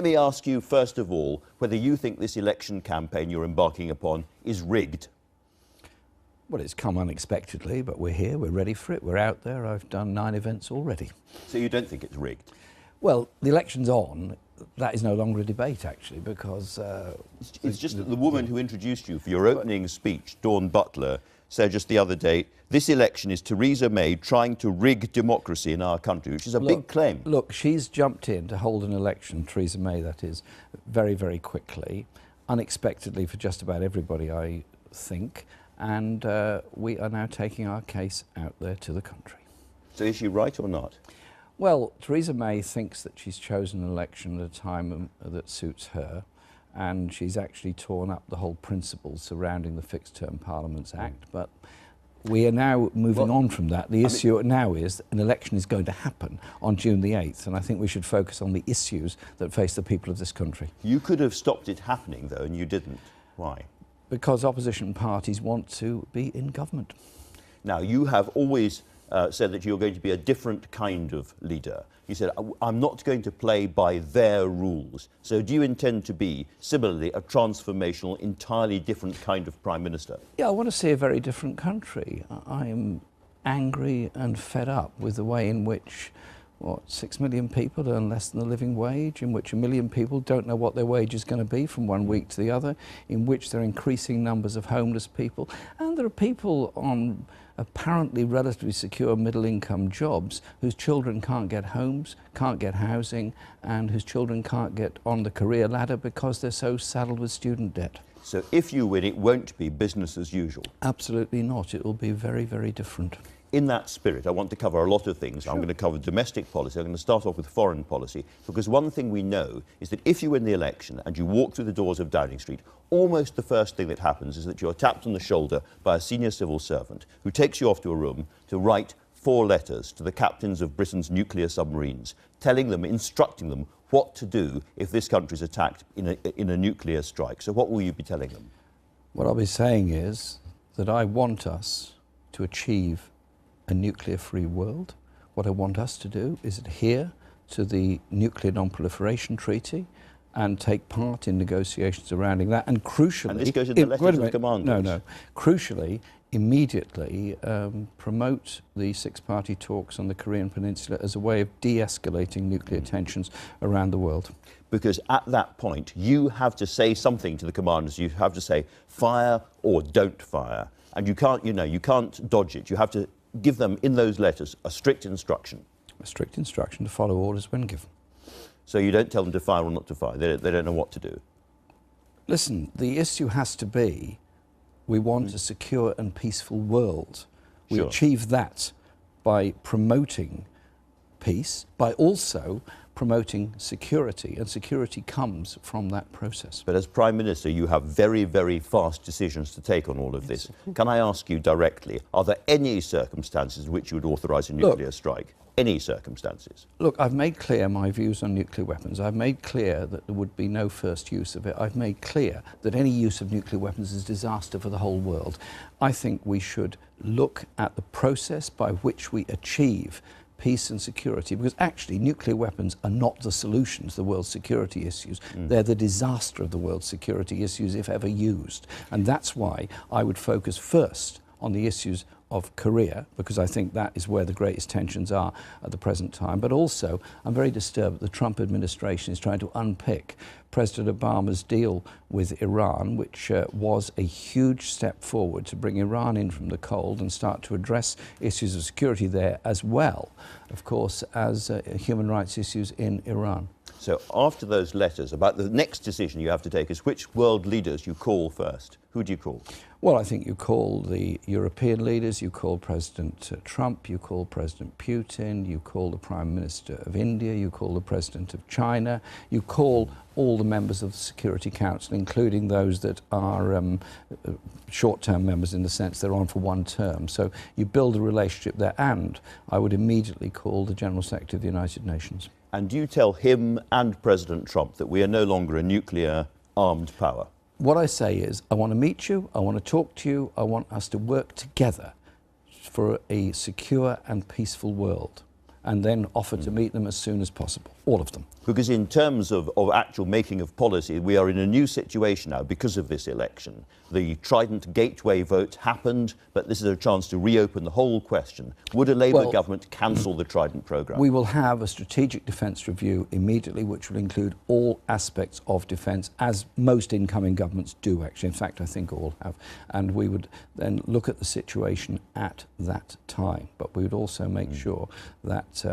Let me ask you, first of all, whether you think this election campaign you're embarking upon is rigged. Well, it's come unexpectedly, but we're here, we're ready for it, we're out there. I've done 9 events already. So you don't think it's rigged? Well, the election's on. That is no longer a debate, actually, because... it's just that the woman who introduced you for your opening speech, Dawn Butler, said just the other day, this election is Theresa May trying to rig democracy in our country, which is a big claim. Look, she's jumped in to hold an election, Theresa May, that is, very, very quickly, unexpectedly for just about everybody, I think, and we are now taking our case out there to the country. So is she right or not? Well, Theresa May thinks that she's chosen an election at a time that suits her, and she's actually torn up the whole principles surrounding the Fixed Term Parliaments Act. But we are now moving on from that. The issue now is that an election is going to happen on June the 8th, and I think we should focus on the issues that face the people of this country. You could have stopped it happening, though, and you didn't. Why? Because opposition parties want to be in government. Now, you have always said that you're going to be a different kind of leader. You said, I'm not going to play by their rules. So do you intend to be, similarly, a transformational, entirely different kind of Prime Minister? Yeah, I want to see a very different country. I am angry and fed up with the way in which, 6 million people earn less than the living wage, in which 1 million people don't know what their wage is going to be from one week to the other, in which there are increasing numbers of homeless people, and there are people on apparently relatively secure middle-income jobs whose children can't get homes, can't get housing, and whose children can't get on the career ladder because they're so saddled with student debt. So if you win, it won't be business as usual? Absolutely not. It will be very, very different. In that spirit, I want to cover a lot of things. Sure. I'm going to cover domestic policy. I'm going to start off with foreign policy, because one thing we know is that if you win the election and you walk through the doors of Downing Street, almost the first thing that happens is that you're tapped on the shoulder by a senior civil servant who takes you off to a room to write 4 letters to the captains of Britain's nuclear submarines, telling them, instructing them what to do if this country is attacked in a nuclear strike. So what will you be telling them? What I'll be saying is that I want us to achieve a nuclear-free world. What I want us to do is adhere to the Nuclear Non-Proliferation Treaty and take part in negotiations surrounding that. And crucially... And this goes in the letters of command. No. Crucially, immediately promote the 6-party talks on the Korean Peninsula as a way of de-escalating nuclear tensions around the world. Because at that point, you have to say something to the commanders. You have to say, fire or don't fire. And you can't, you can't dodge it. You have to give them, in those letters, a strict instruction. A strict instruction to follow orders when given. So you don't tell them to fire or not to fire. They don't know what to do. Listen, the issue has to be, we want a secure and peaceful world. We achieve that by promoting peace, by also promoting security, and security comes from that process. But as Prime Minister, you have very, very fast decisions to take on all of this. Can I ask you directly, are there any circumstances in which you would authorise a nuclear strike? Any circumstances? Look, I've made clear my views on nuclear weapons. I've made clear that there would be no first use of it. I've made clear that any use of nuclear weapons is a disaster for the whole world. I think we should look at the process by which we achieve peace and security, because actually nuclear weapons are not the solution to the world's security issues. They're the disaster of the world's security issues if ever used. And that's why I would focus first on the issues of Korea, because I think that is where the greatest tensions are at the present time. But also, I'm very disturbed that the Trump administration is trying to unpick President Obama's deal with Iran, which was a huge step forward to bring Iran in from the cold and start to address issues of security there, as well, of course, as human rights issues in Iran. So after those letters, about the next decision you have to take is which world leaders you call first. Who do you call? Well, I think you call the European leaders, you call President Trump, you call President Putin, you call the Prime Minister of India, you call the President of China, you call all the members of the Security Council, including those that are short-term members in the sense they're on for one term. So you build a relationship there, and I would immediately call the General Secretary of the United Nations. And do you tell him and President Trump that we are no longer a nuclear-armed power? What I say is, I want to meet you, I want to talk to you, I want us to work together for a secure and peaceful world, and then offer to meet them as soon as possible, all of them. Because in terms of actual making of policy, we are in a new situation now because of this election. The Trident Gateway vote happened, but this is a chance to reopen the whole question. Would a Labour government cancel the Trident programme? We will have a strategic defence review immediately, which will include all aspects of defence, as most incoming governments do, actually. In fact, I think all have. And we would then look at the situation at that time. But we would also make sure that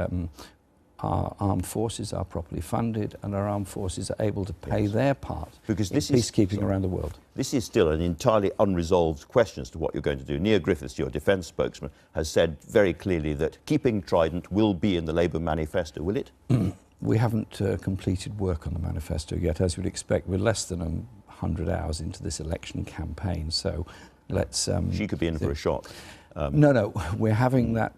our armed forces are properly funded and our armed forces are able to play their part because in peacekeeping around the world. This is still an entirely unresolved question as to what you're going to do. Neil Griffiths, your defence spokesman, has said very clearly that keeping Trident will be in the Labour manifesto, will it? We haven't completed work on the manifesto yet. As you'd expect, we're less than 100 hours into this election campaign, so let's... she could be in for a shock. No, we're having that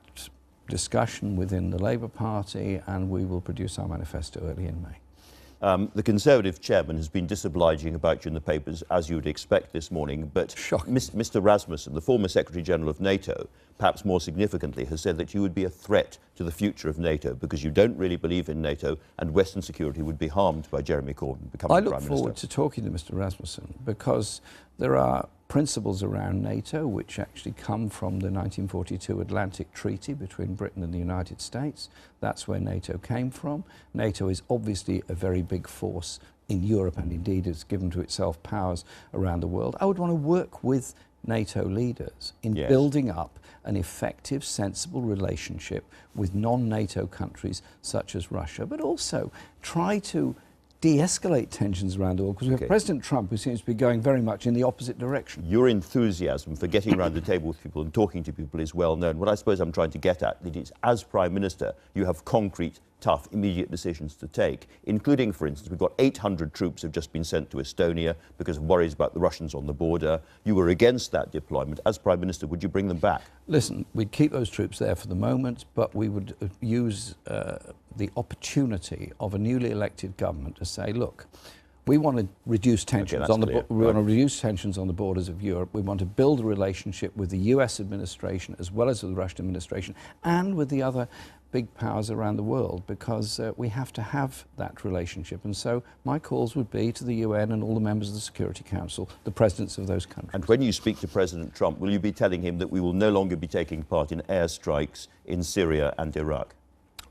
discussion within the Labour Party, and we will produce our manifesto early in May. The Conservative chairman has been disobliging about you in the papers, as you would expect this morning, but Mr Rasmussen, the former Secretary-General of NATO, perhaps more significantly, has said that you would be a threat to the future of NATO because you don't really believe in NATO and Western security would be harmed by Jeremy Corbyn becoming Prime Minister. I look forward to talking to Mr Rasmussen because there are principles around NATO which actually come from the 1942 Atlantic Treaty between Britain and the United States. That's where NATO came from. NATO is obviously a very big force in Europe and indeed has given to itself powers around the world. I would want to work with NATO leaders in building up an effective, sensible relationship with non-NATO countries such as Russia, but also try to de-escalate tensions around the world, because we have President Trump who seems to be going very much in the opposite direction. Your enthusiasm for getting around the table with people and talking to people is well known. What I suppose I'm trying to get at is, as Prime Minister, you have concrete, tough, immediate decisions to take, including, for instance, we've got 800 troops have just been sent to Estonia because of worries about the Russians on the border. You were against that deployment. As Prime Minister, would you bring them back? Listen, we'd keep those troops there for the moment, but we would use the opportunity of a newly elected government to say, look, we want to reduce tensions on the borders of Europe. We want to build a relationship with the US administration as well as with the Russian administration and with the other big powers around the world, because we have to have that relationship. And so my calls would be to the UN and all the members of the Security Council, the presidents of those countries. And when you speak to President Trump, will you be telling him that we will no longer be taking part in airstrikes in Syria and Iraq?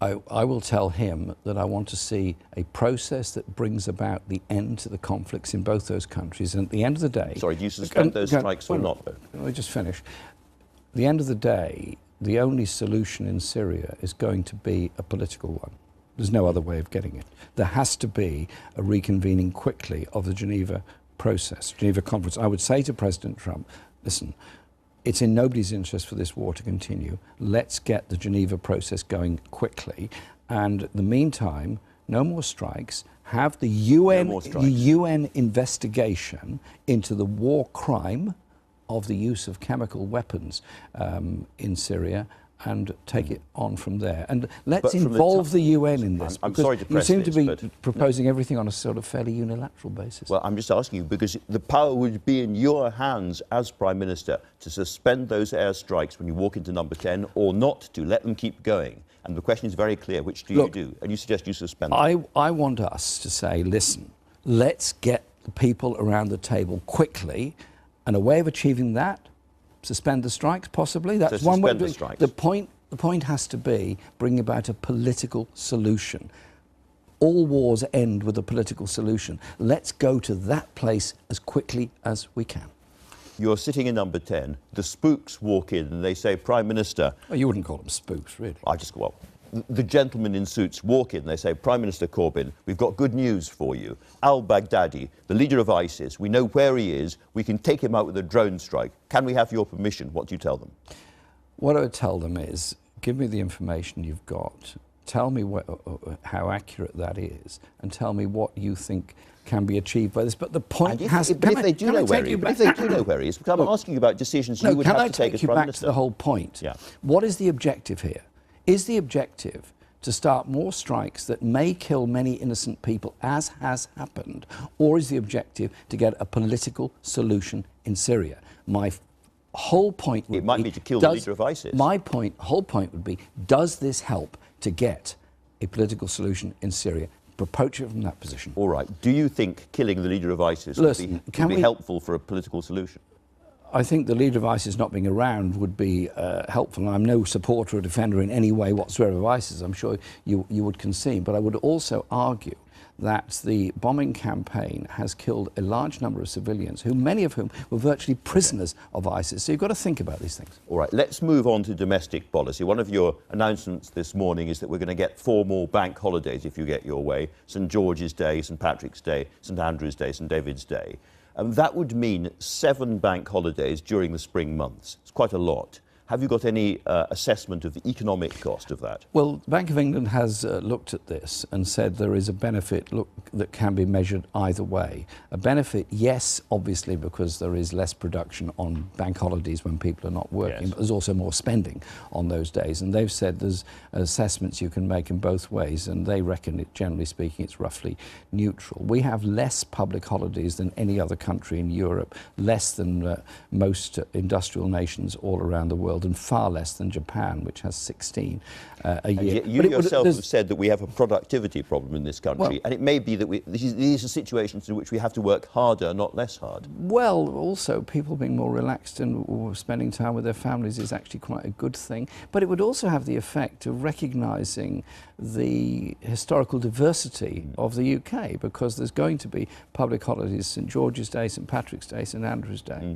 I will tell him that I want to see a process that brings about the end to the conflicts in both those countries. And at the end of the day... Sorry, do you suspend those strikes or not? Let me just finish. At the end of the day, the only solution in Syria is going to be a political one. There's no other way of getting it. There has to be a reconvening quickly of the Geneva process, Geneva conference. I would say to President Trump, listen, it's in nobody's interest for this war to continue. Let's get the Geneva process going quickly. And in the meantime, no more strikes. Have the UN investigation into the war crime of the use of chemical weapons in Syria and take it on from there. And let's involve the UN in this. I'm sorry to press you seem to be proposing everything on a sort of fairly unilateral basis. Well, I'm just asking you because the power would be in your hands as Prime Minister to suspend those airstrikes when you walk into number 10 or not to let them keep going. And the question is very clear, which do you do? And you suggest you suspend them. I want us to say, listen, let's get the people around the table quickly, and a way of achieving that, suspend the strikes, possibly. That's one way of doing it. The point has to be bring about a political solution. All wars end with a political solution. Let's go to that place as quickly as we can. You're sitting in number 10. The spooks walk in and they say, Prime Minister... Well, you wouldn't call them spooks, really. The gentlemen in suits walk in, they say, Prime Minister Corbyn, we've got good news for you. Al-Baghdadi, the leader of ISIS, we know where he is, we can take him out with a drone strike. Can we have your permission? What do you tell them? What I would tell them is, give me the information you've got, tell me how accurate that is, and tell me what you think can be achieved by this. But the point has... But if they do know where he is, because I'm asking you about decisions you would have to take as Prime Minister. Can I take you back to the whole point? Yeah. What is the objective here? Is the objective to start more strikes that may kill many innocent people, as has happened, or is the objective to get a political solution in Syria? My whole point would be to kill the leader of ISIS. My whole point would be, does this help to get a political solution in Syria? approach it from that position. All right. Do you think killing the leader of ISIS would be helpful for a political solution? I think the leader of ISIS not being around would be helpful. I'm no supporter or defender in any way whatsoever of ISIS. I'm sure you would concede. But I would also argue that the bombing campaign has killed a large number of civilians, many of whom were virtually prisoners of ISIS. So you've got to think about these things. All right, let's move on to domestic policy. One of your announcements this morning is that we're going to get 4 more bank holidays if you get your way. St George's Day, St Patrick's Day, St Andrew's Day, St David's Day. And that would mean 7 bank holidays during the spring months. It's quite a lot. Have you got any assessment of the economic cost of that? Well, the Bank of England has looked at this and said there is a benefit that can be measured either way. A benefit, yes, obviously, because there is less production on bank holidays when people are not working, yes. But there's also more spending on those days. And they've said there's assessments you can make in both ways, and they reckon it, generally speaking, it's roughly neutral. We have less public holidays than any other country in Europe, less than most industrial nations all around the world, and far less than Japan, which has 16 a year. You yourself have said that we have a productivity problem in this country, and it may be that these are situations in which we have to work harder, not less hard. Well, also, people being more relaxed and spending time with their families is actually quite a good thing. But it would also have the effect of recognising the historical diversity of the UK, because there's going to be public holidays, St George's Day, St Patrick's Day, St Andrew's Day,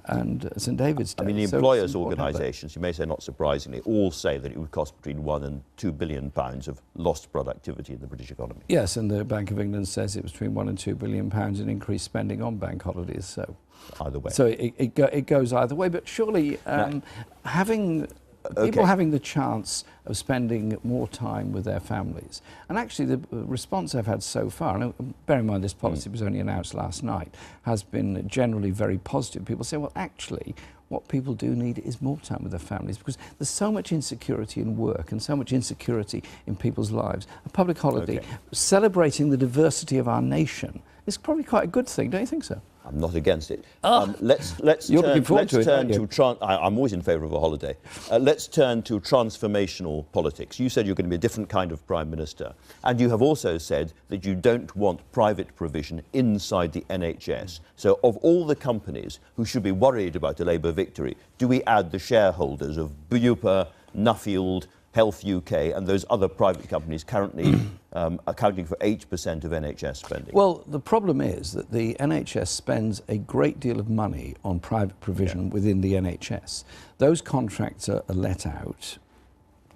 and St David's Day. I mean, the employers' organisations, you may say not surprisingly, all say that it would cost between £1 and £2 billion of lost productivity in the British economy. Yes, and the Bank of England says it was between £1 and £2 billion in increased spending on bank holidays. So either way. So it goes either way. But surely people having the chance of spending more time with their families. And actually the response I've had so far, and bear in mind this policy was only announced last night, has been generally very positive. People say, well, actually, what people do need is more time with their families, because there's so much insecurity in work and so much insecurity in people's lives. A public holiday celebrating the diversity of our nation is probably quite a good thing, don't you think so? I'm not against it. You're looking forward to it, aren't you? I'm always in favour of a holiday. Let's turn to transformational politics. You said you're going to be a different kind of Prime Minister, and you have also said that you don't want private provision inside the NHS. So of all the companies who should be worried about a Labour victory, do we add the shareholders of Bupa, Nuffield, Health UK and those other private companies currently accounting for 8% of NHS spending? Well, the problem is that the NHS spends a great deal of money on private provision within the NHS. Those contracts are let out,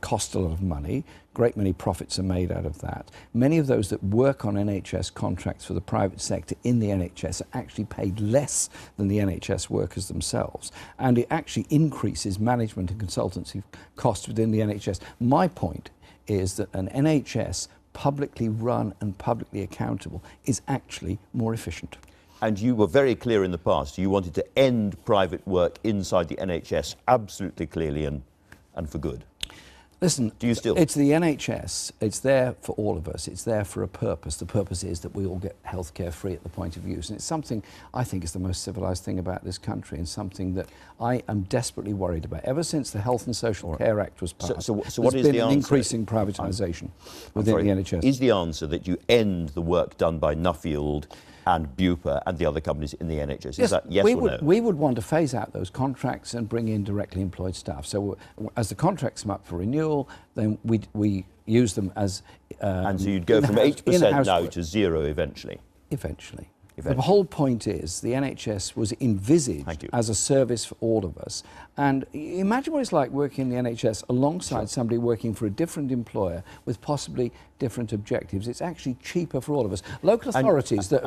cost a lot of money, great many profits are made out of that. Many of those that work on NHS contracts for the private sector in the NHS are actually paid less than the NHS workers themselves, and it actually increases management and consultancy costs within the NHS. My point is that an NHS publicly run and publicly accountable is actually more efficient. And you were very clear in the past, you wanted to end private work inside the NHS absolutely clearly and for good. Listen, do you still? It's the NHS. It's there for all of us. It's there for a purpose. The purpose is that we all get healthcare free at the point of use. And it's something I think is the most civilised thing about this country, and something that I am desperately worried about. Ever since the Health and Social Care Act was passed, so what there's is been the an answer? increasing privatisation within the NHS. Is the answer that you end the work done by Nuffield and Bupa and the other companies in the NHS? Is that yes or no? We would want to phase out those contracts and bring in directly employed staff. So as the contracts come up for renewal, then we use them as and so you'd go from 8% now to 0 eventually? Eventually. The whole point is the NHS was envisaged as a service for all of us. And imagine what it's like working in the NHS alongside somebody working for a different employer with possibly different objectives. It's actually cheaper for all of us. Local authorities that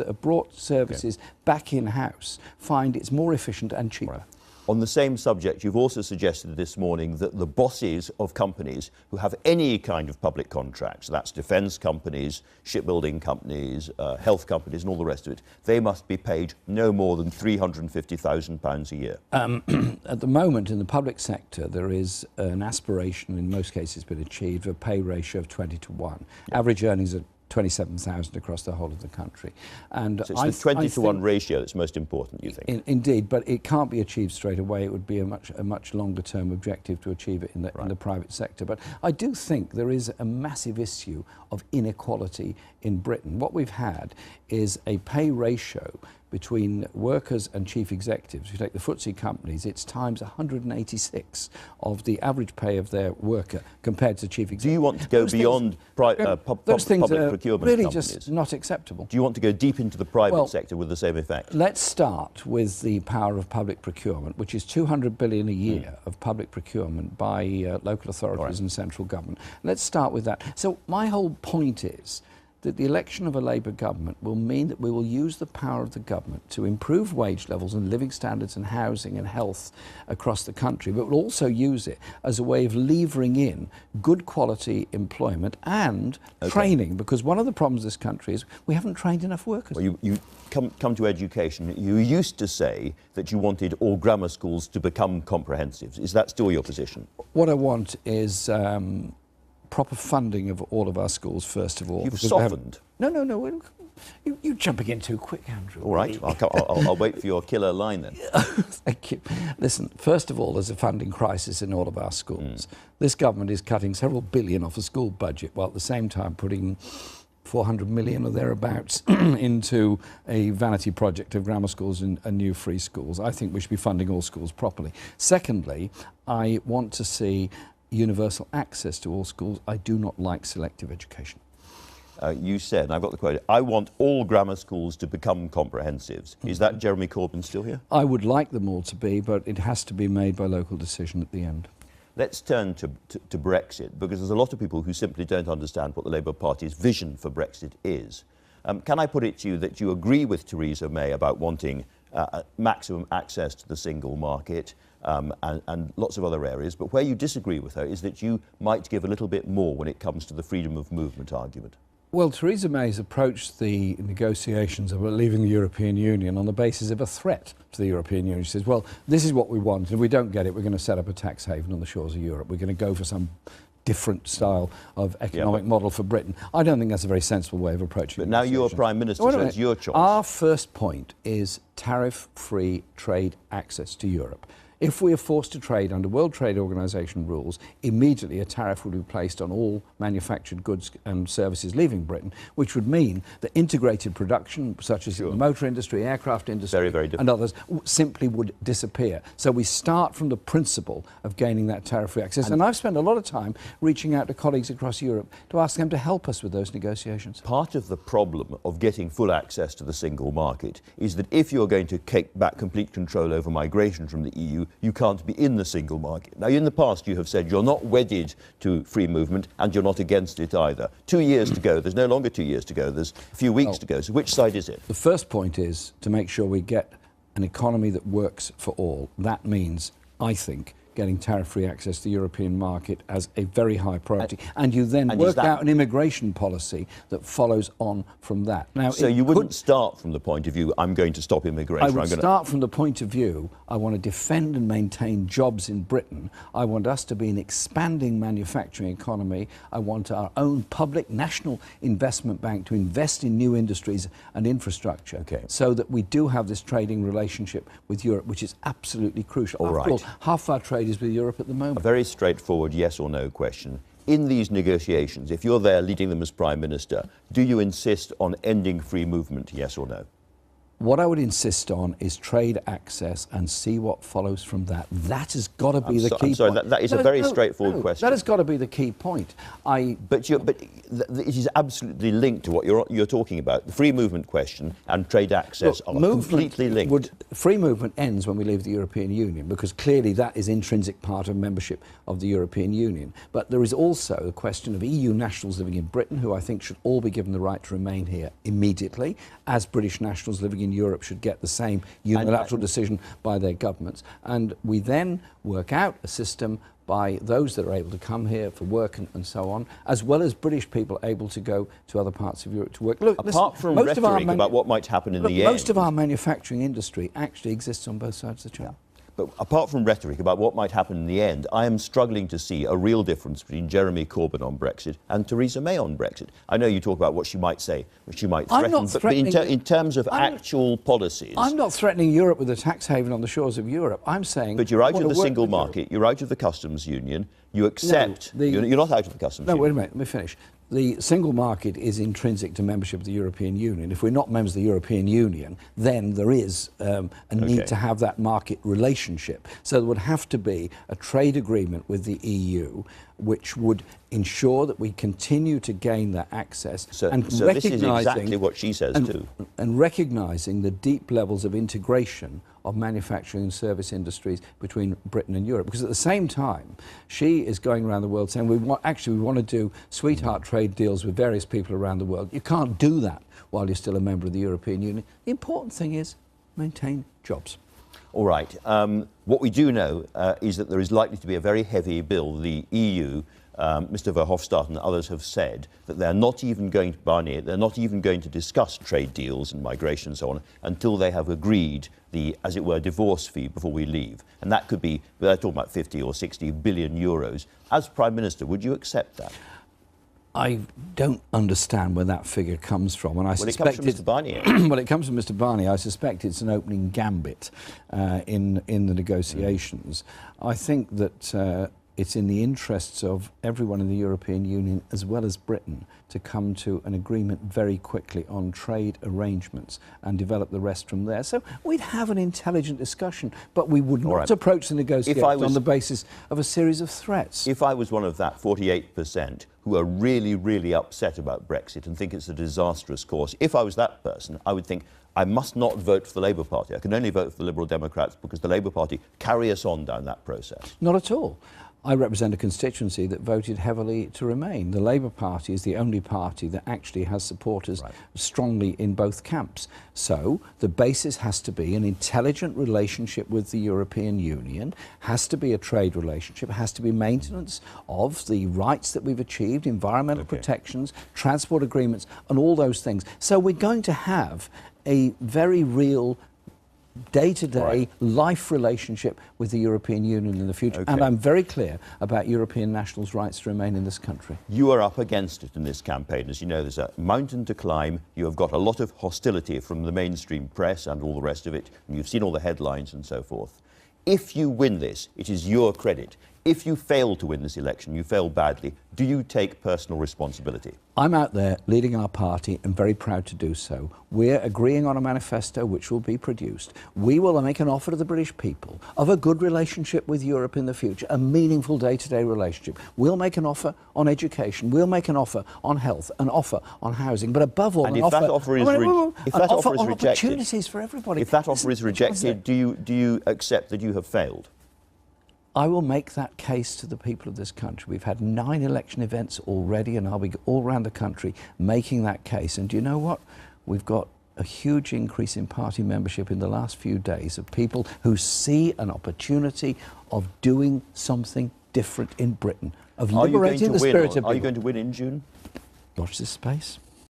have brought services back in-house find it's more efficient and cheaper. Right. On the same subject, you've also suggested this morning that the bosses of companies who have any kind of public contracts, that's defence companies, shipbuilding companies, health companies and all the rest of it, they must be paid no more than £350,000 a year. At the moment, in the public sector, there is an aspiration, in most cases been achieved, of a pay ratio of 20 to 1. Average earnings are 27,000 across the whole of the country. And so it's the 20 to 1 ratio that's most important, you think? Indeed, but it can't be achieved straight away. It would be a much longer term objective to achieve it in the private sector. But I do think there is a massive issue of inequality in Britain. What we've had is a pay ratio between workers and chief executives. If you take the FTSE companies, it's times 186 of the average pay of their worker compared to chief executive. Do you want to go beyond those things public are procurement really companies? just not acceptable. Do you want to go deep into the private sector with the same effect? Let's start with the power of public procurement, which is 200 billion a year of public procurement by local authorities and central government. Let's start with that. So my whole point is that the election of a Labour government will mean that we will use the power of the government to improve wage levels and living standards and housing and health across the country, but we'll also use it as a way of levering in good quality employment and training, because one of the problems of this country is we haven't trained enough workers. Well, you come to education. You used to say that you wanted all grammar schools to become comprehensive. Is that still your position? What I want is proper funding of all of our schools, first of all. You've softened. No. You're jumping in too quick, Andrew. All right, I'll wait for your killer line then. Thank you. Listen, first of all, there's a funding crisis in all of our schools. This government is cutting several billion off the school budget, while at the same time putting 400 million or thereabouts into a vanity project of grammar schools and new free schools. I think we should be funding all schools properly. Secondly, I want to see universal access to all schools. I do not like selective education. You said, and I've got the quote, I want all grammar schools to become comprehensives. Is that Jeremy Corbyn still here? I would like them all to be, but it has to be made by local decision at the end. Let's turn to Brexit, because there's a lot of people who simply don't understand what the Labour Party's vision for Brexit is. Can I put it to you that you agree with Theresa May about wanting maximum access to the single market, and lots of other areas, but where you disagree with her is that you might give a little bit more when it comes to the freedom of movement argument? Well, Theresa May's approached the negotiations about leaving the European Union on the basis of a threat to the European Union. She says, well, this is what we want, and if we don't get it, we're going to set up a tax haven on the shores of Europe. We're going to go for some different style of economic model for Britain. I don't think that's a very sensible way of approaching it. But now you're Prime Minister, so it's your choice. Our first point is tariff-free trade access to Europe. If we are forced to trade under World Trade Organization rules, immediately a tariff would be placed on all manufactured goods and services leaving Britain, which would mean that integrated production, such as the motor industry, aircraft industry, and others, simply would disappear. So we start from the principle of gaining that tariff-free access. And I've spent a lot of time reaching out to colleagues across Europe to ask them to help us with those negotiations. Part of the problem of getting full access to the single market is that if you're going to take back complete control over migration from the EU, you can't be in the single market. Now, in the past, you have said you're not wedded to free movement and you're not against it either. 2 years to go. There's no longer 2 years to go. There's a few weeks to go. So which side is it? The first point is to make sure we get an economy that works for all. That means, I think, getting tariff-free access to the European market as a very high priority. And you then work out an immigration policy that follows on from that. Now, so you wouldn't start from the point of view, I'm going to stop immigration. I would start from the point of view, I want to defend and maintain jobs in Britain. I want us to be an expanding manufacturing economy. I want our own public national investment bank to invest in new industries and infrastructure, so that we do have this trading relationship with Europe, which is absolutely crucial. After all, half our trade is with Europe at the moment. A very straightforward yes or no question. In these negotiations, if you're there leading them as Prime Minister, do you insist on ending free movement, yes or no? What I would insist on is trade access and see what follows from that. That has got to be the key point. That is a very straightforward question. That has got to be the key point. But it is absolutely linked to what you're talking about. The free movement question and trade access are completely linked. Free movement ends when we leave the European Union, because clearly that is intrinsic part of membership of the European Union. But there is also the question of EU nationals living in Britain, who I think should all be given the right to remain here immediately, as British nationals living in Europe should get the same unilateral decision by their governments. And we then work out a system by those that are able to come here for work and so on, as well as British people able to go to other parts of Europe to work. Look, apart from rhetoric about what might happen in the end. Most of our manufacturing industry actually exists on both sides of the channel. But apart from rhetoric about what might happen in the end, I am struggling to see a real difference between Jeremy Corbyn on Brexit and Theresa May on Brexit. I know you talk about what she might say, what she might threaten, but in terms of actual policies... I'm not threatening Europe with a tax haven on the shores of Europe. I'm saying... But you're out of the single market, you're out of the customs union, you accept... No, you're not out of the customs union. No, wait a minute, let me finish. The single market is intrinsic to membership of the European Union. If we're not members of the European Union, then there is a need to have that market relationship. So there would have to be a trade agreement with the EU which would ensure that we continue to gain that access. So this is exactly what she says too. And recognising the deep levels of integration of manufacturing and service industries between Britain and Europe. Because at the same time, she is going around the world saying, we want to do sweetheart trade deals with various people around the world. You can't do that while you're still a member of the European Union. The important thing is maintain jobs. All right. What we do know is that there is likely to be a very heavy bill. The EU, Mr Verhofstadt and others have said that they're not even going to, Barnier, they're not even going to discuss trade deals and migration and so on until they have agreed the, as it were, divorce fee before we leave. And that could be, they're talking about 50 or 60 billion euros. As Prime Minister, would you accept that? I don't understand where that figure comes from, and I suspect it comes from Mr Barnier. Well, it comes from Mr Barnier. I suspect it's an opening gambit in the negotiations. I think that it's in the interests of everyone in the European Union, as well as Britain, to come to an agreement very quickly on trade arrangements and develop the rest from there. So we'd have an intelligent discussion, but we would not approach the negotiations on the basis of a series of threats. If I was one of that 48% who are really, really upset about Brexit and think it's a disastrous course, if I was that person, I would think, I must not vote for the Labour Party. I can only vote for the Liberal Democrats because the Labour Party carry us on down that process. Not at all. I represent a constituency that voted heavily to remain. The Labour Party is the only party that actually has supporters strongly in both camps. So the basis has to be an intelligent relationship with the European Union, has to be a trade relationship, has to be maintenance of the rights that we've achieved, environmental protections, transport agreements, and all those things. So we're going to have a very real day-to-day life relationship with the European Union in the future. And I'm very clear about European nationals' rights to remain in this country. You are up against it in this campaign. As you know, there's a mountain to climb. You have got a lot of hostility from the mainstream press and all the rest of it. And you've seen all the headlines and so forth. If you win this, it is your credit. If you fail to win this election, you fail badly, do you take personal responsibility? I'm out there leading our party and very proud to do so. We're agreeing on a manifesto which will be produced. We will make an offer to the British people of a good relationship with Europe in the future, a meaningful day-to-day relationship. We'll make an offer on education. We'll make an offer on health, an offer on housing, but above all, and if that offer is rejected, opportunities for everybody. If that offer is rejected, do you accept that you have failed? I will make that case to the people of this country. We've had 9 election events already, and I'll be all around the country making that case. And do you know what? We've got a huge increase in party membership in the last few days of people who see an opportunity of doing something different in Britain, of liberating the spirit of people. Are you going to win in June? Watch this space.